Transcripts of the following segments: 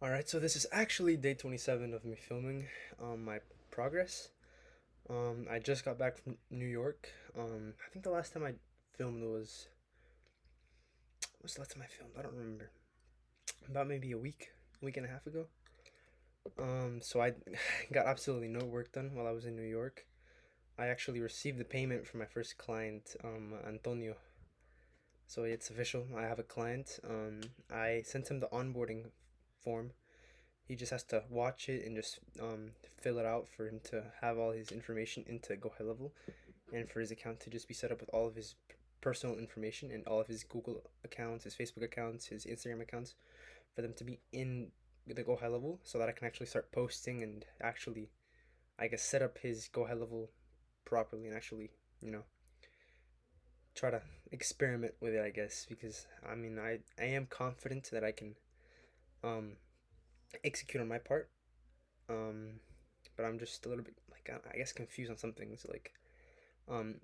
Alright, so this is actually day 27 of me filming my progress. I just got back from New York. I think the last time I filmed what's the last time I filmed? I don't remember. About maybe week and a half ago. So I got absolutely no work done while I was in New York. I actually received the payment from my first client, Antonio. So it's official. I have a client. I sent him the onboarding form. He just has to watch it and just fill it out for him to have all his information into Go High Level, and for his account to just be set up with all of his personal information and all of his Google accounts, his Facebook accounts, his Instagram accounts, for them to be in the Go High Level, so that I can actually start posting and actually, I guess, set up his Go High Level properly and actually, you know, try to experiment with it, I guess, because I mean, I am confident that I can um, execute on my part. Um, but I'm just a little bit like I guess confused on some things. Like,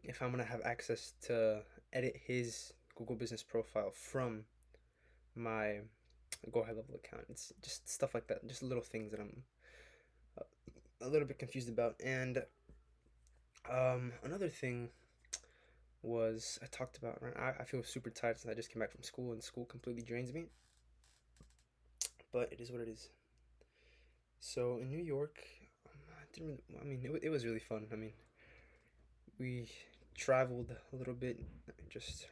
if I'm gonna have access to edit his Google Business profile from my Go High Level account, it's just stuff like that. Just little things that I'm a little bit confused about. And another thing was I talked about. Right, I feel super tired since I just came back from school, and school completely drains me. But it is what it is. So in New York, I didn't really. I mean, it was really fun. I mean, we traveled a little bit, just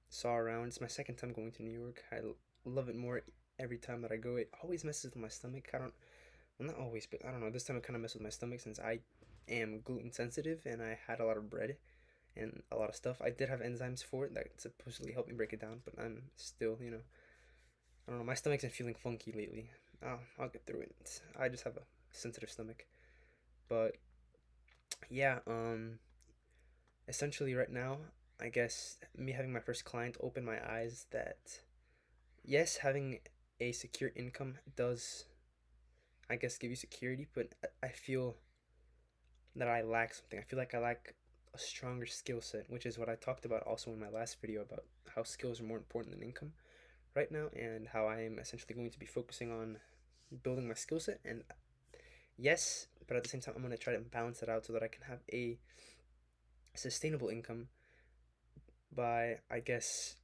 saw around. It's my second time going to New York. Love it more every time that I go. It always messes with my stomach. I don't, well, not always, but I don't know. This time it kind of messed with my stomach since I am gluten sensitive and I had a lot of bread and a lot of stuff. I did have enzymes for it that supposedly helped me break it down, but I'm still, I don't know. My stomach's been feeling funky lately. I'll get through it. I just have a sensitive stomach. But yeah, essentially right now, I guess me having my first client opened my eyes that yes, having a secure income does, I guess, give you security, but I feel that I lack something. I feel like I lack a stronger skill set, which is what I talked about also in my last video about how skills are more important than income right now, and how I am essentially going to be focusing on building my skill set. And yes, but at the same time, I'm going to try to balance it out so that I can have a sustainable income by, I guess,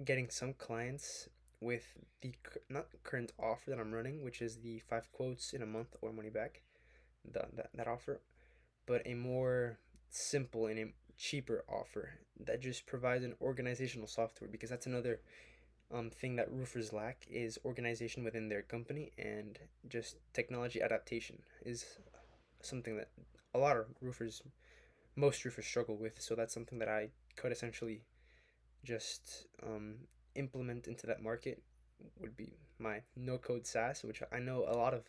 getting some clients with the not current offer that I'm running, which is the 5 quotes in a month or money back, that offer, but a more simple and a cheaper offer that just provides an organizational software, because that's another thing that roofers lack is organization within their company, and just technology adaptation is something that a lot of roofers, most roofers struggle with. So that's something that I could essentially just implement into that market, would be my no code SaaS, which I know a lot of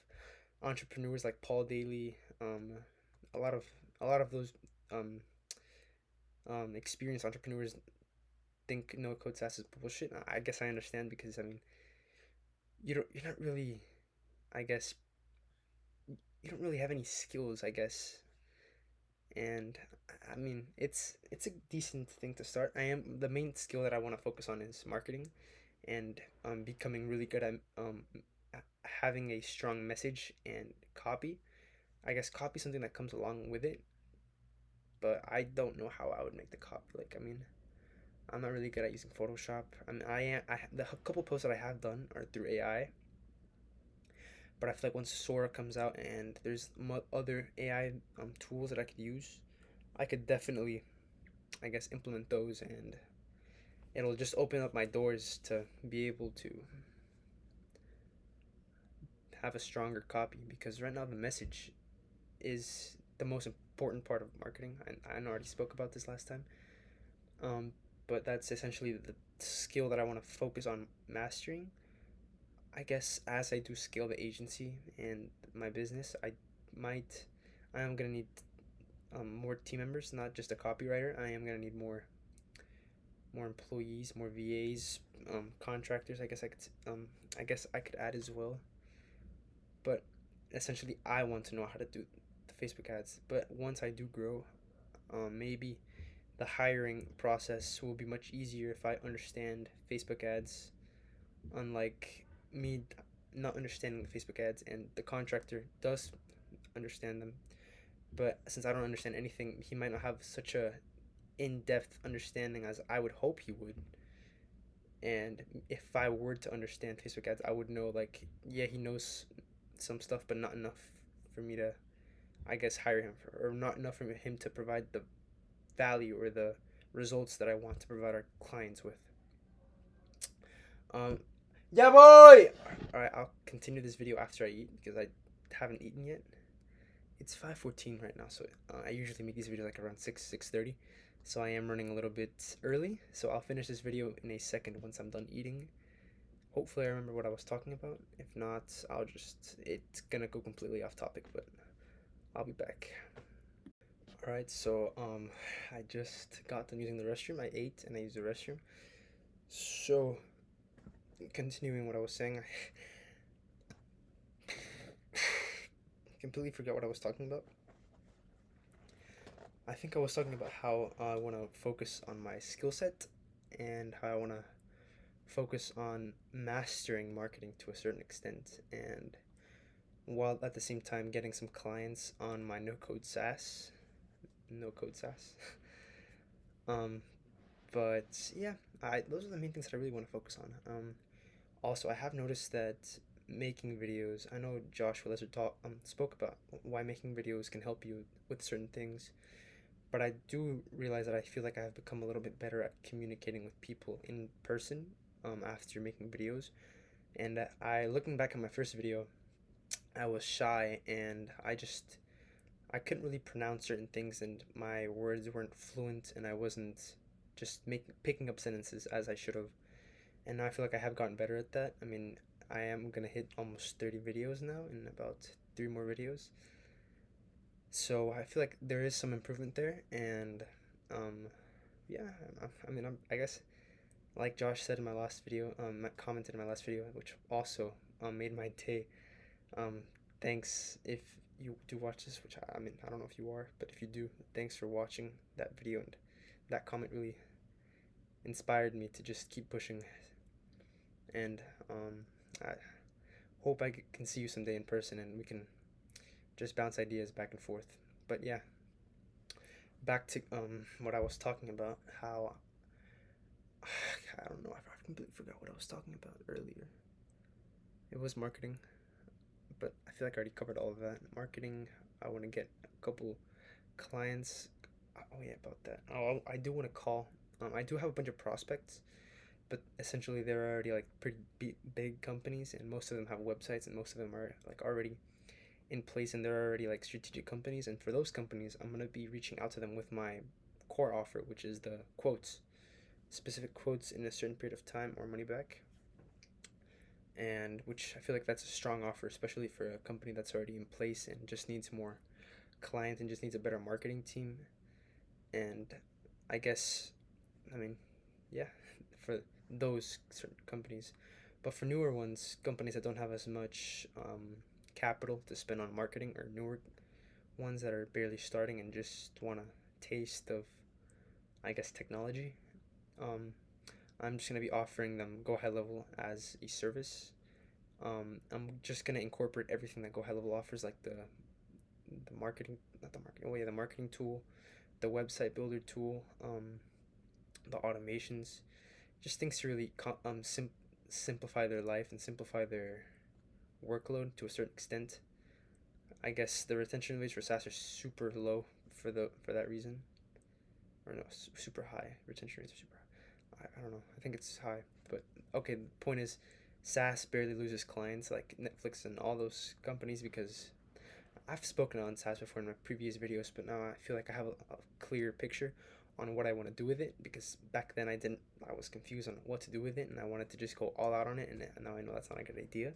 entrepreneurs like Paul Daly, a lot of those um, experienced entrepreneurs think no code SaaS is bullshit. I guess I understand, because I mean you're not really, I guess, you don't really have any skills, I guess. And I mean it's a decent thing to start. I am the main skill that I want to focus on is marketing, and becoming really good at having a strong message and copy. I guess copy is something that comes along with it, but I don't know how I would make the copy. Like, I mean, I'm not really good at using Photoshop. I mean, the couple posts that I have done are through AI, but I feel like once Sora comes out and there's other AI tools that I could use, I could definitely, I guess, implement those, and it'll just open up my doors to be able to have a stronger copy, because right now the message is the most important part of marketing. I already spoke about this last time, um, but that's essentially the skill that I want to focus on mastering. I guess as I do scale the agency and my business, might I am gonna need more team members, not just a copywriter. I am gonna need more employees, more VAs, contractors. I guess I could add as well. But essentially, I want to know how to do the Facebook ads. But once I do grow, maybe the hiring process will be much easier if I understand Facebook ads. Unlike me, not understanding the Facebook ads, and the contractor does understand them. But since I don't understand anything, he might not have such a in-depth understanding as I would hope he would. And if I were to understand Facebook ads, I would know, like, yeah, he knows some stuff, but not enough for me to, I guess, hire him for, or not enough for him to provide the value or the results that I want to provide our clients with. Um, yeah, boy. All right, I'll continue this video after I eat because I haven't eaten yet. It's 5:14 right now, so I usually make these videos like around 6:30. So I am running a little bit early. So I'll finish this video in a second once I'm done eating. Hopefully I remember what I was talking about. If not, it's gonna go completely off topic, but I'll be back. All right, so I just got done using the restroom. I ate and I used the restroom. So continuing what I was saying, I completely forgot what I was talking about. I think I was talking about how I want to focus on my skill set and how I want to focus on mastering marketing to a certain extent, and while at the same time getting some clients on my no code SaaS. um, but yeah, those are the main things that I really want to focus on. Also, I have noticed that making videos. I know Joshua Lesser spoke about why making videos can help you with certain things, but I do realize that I feel like I have become a little bit better at communicating with people in person after making videos. And looking back at my first video, I was shy and I couldn't really pronounce certain things and my words weren't fluent and I wasn't just picking up sentences as I should have. And now I feel like I have gotten better at that. I mean, I am gonna hit almost 30 videos now in about 3 more videos. So I feel like there is some improvement there, and um, yeah, I guess like Josh said in my last video, commented in my last video, which also made my day. Um, thanks if you do watch this, which I mean I don't know if you are, but if you do, thanks for watching that video, and that comment really inspired me to just keep pushing. And I hope can see you someday in person, and we can just bounce ideas back and forth. But yeah, back to what I was talking about. How I don't know. I completely forgot what I was talking about earlier. It was marketing, but I feel like I already covered all of that. Marketing. I want to get a couple clients. Oh yeah, about that. Oh, I do want to call. I do have a bunch of prospects, but essentially they're already like pretty big companies, and most of them have websites, and most of them are like already in place, and they're already like strategic companies. And for those companies, I'm gonna be reaching out to them with my core offer, which is the quotes, specific quotes in a certain period of time or money back. And which I feel like that's a strong offer, especially for a company that's already in place and just needs more clients and just needs a better marketing team. And I guess, I mean, yeah, for those certain companies. But for newer ones, companies that don't have as much capital to spend on marketing, or newer ones that are barely starting and just want a taste of, I guess, technology, um, I'm just going to be offering them Go High Level as a service. I'm just going to incorporate everything that Go High Level offers, like the marketing, not the marketing, oh yeah, the marketing tool, the website builder tool, the automations, just things to really simplify their life and simplify their workload to a certain extent. I guess the retention rates for SaaS are super low for that reason, or no, super high. Retention rates are super high. I don't know. I think it's high, but okay. The point is, SaaS barely loses clients like Netflix and all those companies because I've spoken on SaaS before in my previous videos, but now I feel like I have a clear picture on what I want to do with it, because back then I was confused on what to do with it, and I wanted to just go all out on it, and now I know that's not a good idea.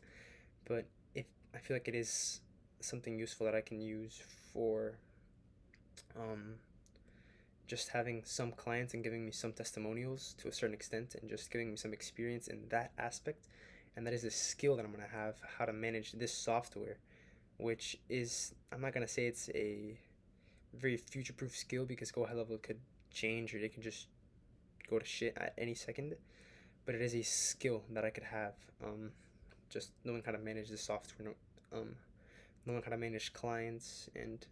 But if I feel like it is something useful that I can use for um, just having some clients and giving me some testimonials to a certain extent and just giving me some experience in that aspect, and that is a skill that I'm going to have, how to manage this software, which is, I'm not going to say it's a very future proof skill, because Go High Level could change or it can just go to shit at any second, but it is a skill that I could have. just knowing how to manage the software, knowing how to manage clients and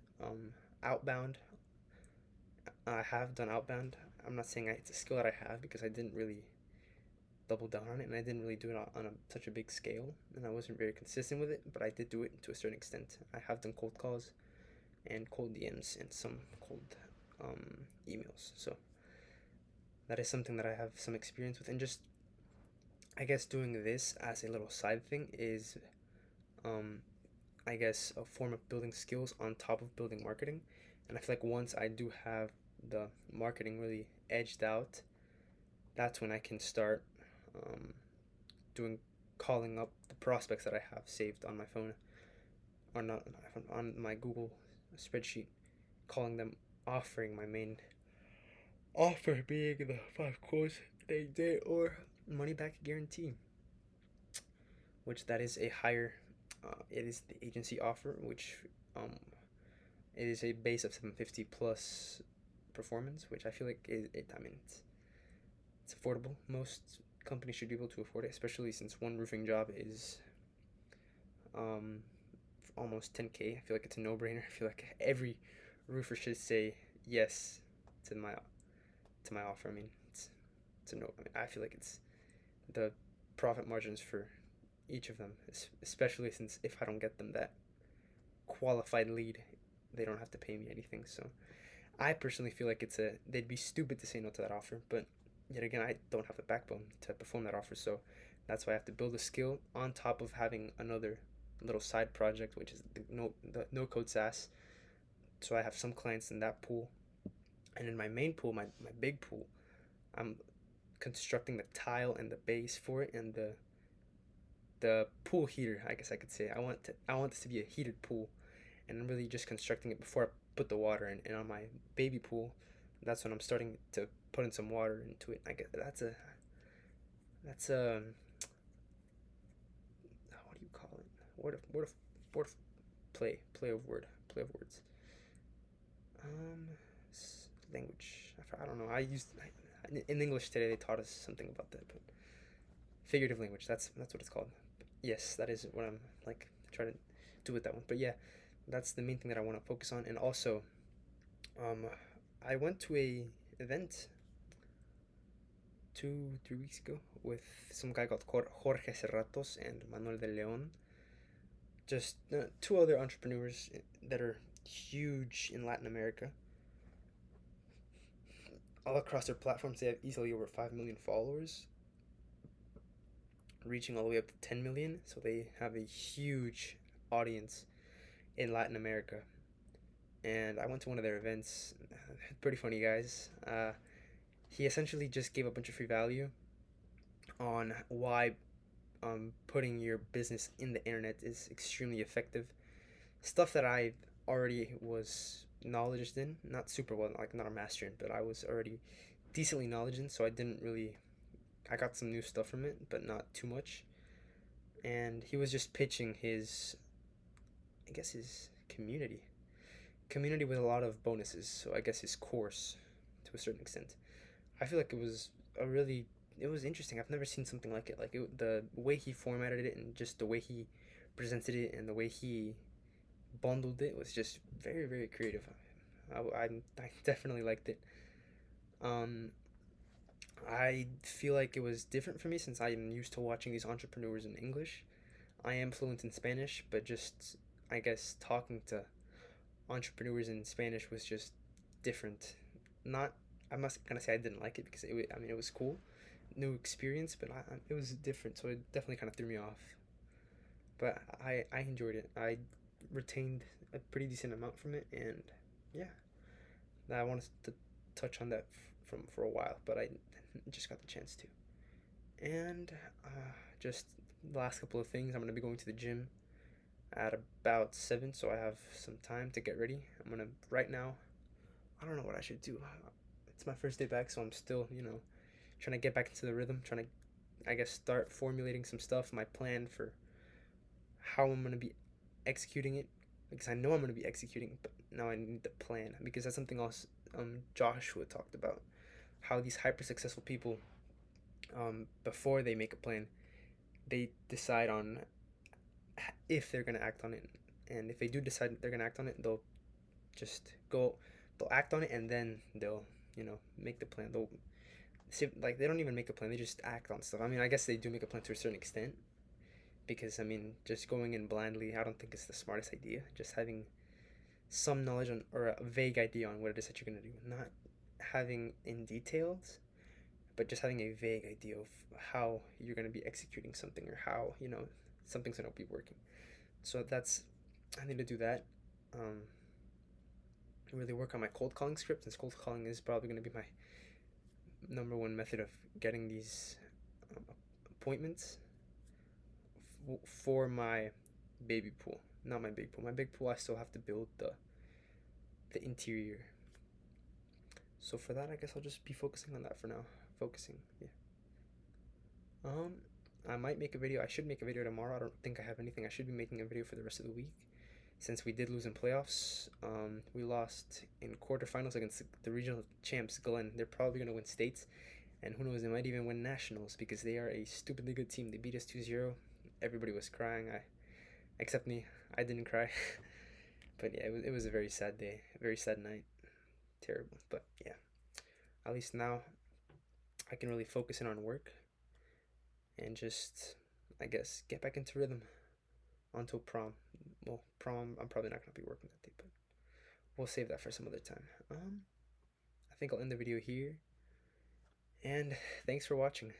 outbound. I have done outbound. I'm not saying it's a skill that I have because I didn't really double down on it, and I didn't really do it on such a big scale, and I wasn't very consistent with it. But I did do it to a certain extent. I have done cold calls and cold DMs and some cold emails. So that is something that I have some experience with, and just I guess doing this as a little side thing is, um, I guess, a form of building skills on top of building marketing. And I feel like once I do have the marketing really edged out, that's when I can start um, doing calling up the prospects that I have saved on my phone, or not on my phone, on my Google spreadsheet, calling them, offering my main offer being the 5 quotes they day or money back guarantee, which that is a higher. It is the agency offer, which um, it is a base of 750 plus performance, which I feel like I mean, it's affordable. Most companies should be able to afford it, especially since one roofing job is um, almost 10K. I feel like it's a no-brainer. I feel like every roofer should say yes to my offer. I mean, it's a no. I mean, I feel like it's the profit margins for each of them, especially since if I don't get them that qualified lead, they don't have to pay me anything. So I personally feel like they'd be stupid to say no to that offer. But yet again, I don't have the backbone to perform that offer. So that's why I have to build a skill on top of having another little side project, which is the no code SaaS. So I have some clients in that pool, and in my main pool, my big pool, I'm constructing the tile and the base for it, and the pool heater. I guess I could say I want this to be a heated pool, and I'm really just constructing it before I put the water in. And on my baby pool, that's when I'm starting to put in some water into it. I guess that's a what do you call it? Word of play of words. Um, Language. I don't know. In English today they taught us something about that, but figurative language. That's what it's called. But yes, that is what I'm like trying to do with that one. But yeah, that's the main thing that I want to focus on. And also, um, I went to a event 2 3 weeks ago with some guy called Jorge Serratos and Manuel de Leon. Just two other entrepreneurs that are huge in Latin America. All across their platforms, they have easily over 5 million followers, reaching all the way up to 10 million. So they have a huge audience in Latin America. And I went to one of their events. Pretty funny guys. He essentially just gave a bunch of free value on why putting your business in the internet is extremely effective. Stuff that I already was knowledge in, not super well, like not a master in, but I was already decently knowledge in, so I didn't really. I got some new stuff from it, but not too much. And he was just pitching I guess his community with a lot of bonuses. So I guess his course, to a certain extent. I feel like it was interesting. I've never seen something like it. The way he formatted it and just the way he presented it and the way he bundled it was just very very creative. I definitely liked it. Um, I feel like it was different for me since I am used to watching these entrepreneurs in English. I am fluent in Spanish, but just I guess talking to entrepreneurs in Spanish was just different. Not I'm not gonna say I didn't like it because I mean it was cool, new experience, but it was different, so it definitely kind of threw me off. But I enjoyed it. I retained a pretty decent amount from it, and yeah, I wanted to touch on that from for a while, but I just got the chance to. And just the last couple of things, I'm gonna be going to the gym at about 7, so I have some time to get ready. I'm gonna right now. I don't know what I should do. It's my first day back, so I'm still trying to get back into the rhythm, trying to I guess start formulating some stuff, my plan for how I'm gonna be executing it, because I know I'm gonna be executing, but now I need the plan because that's something else. Joshua talked about how these hyper successful people, before they make a plan, they decide on if they're gonna act on it, and if they do decide they're gonna act on it, just go, they'll act on it, and then they'll, make the plan. They'll see, like, they don't even make a plan; they just act on stuff. I mean, I guess they do make a plan to a certain extent, because I mean, just going in blindly, I don't think it's the smartest idea. Just having some knowledge on, or a vague idea on what it is that you're gonna do, not having in details, but just having a vague idea of how you're gonna be executing something, or how something's gonna be working. So that's, I need to do that. Um, really work on my cold calling script, since cold calling is probably going to be my number one method of getting these um, appointments for my baby pool, not my big pool. My big pool, I still have to build the interior. So for that, I guess I'll just be focusing on that for now. Focusing, yeah. Um, I might make a video. I should make a video tomorrow. I don't think I have anything. I should be making a video for the rest of the week, since we did lose in playoffs. We lost in quarterfinals against the regional champs, Glenn. They're probably going to win states, and who knows, they might even win nationals, because they are a stupidly good team. They beat us 2-0. Everybody was crying, except me. I didn't cry. But yeah, it was a very sad day, a very sad night. Terrible. But yeah, at least now I can really focus in on work and just, I guess, get back into rhythm until prom. Well, prom, I'm probably not going to be working that day, but we'll save that for some other time. I think I'll end the video here, and thanks for watching.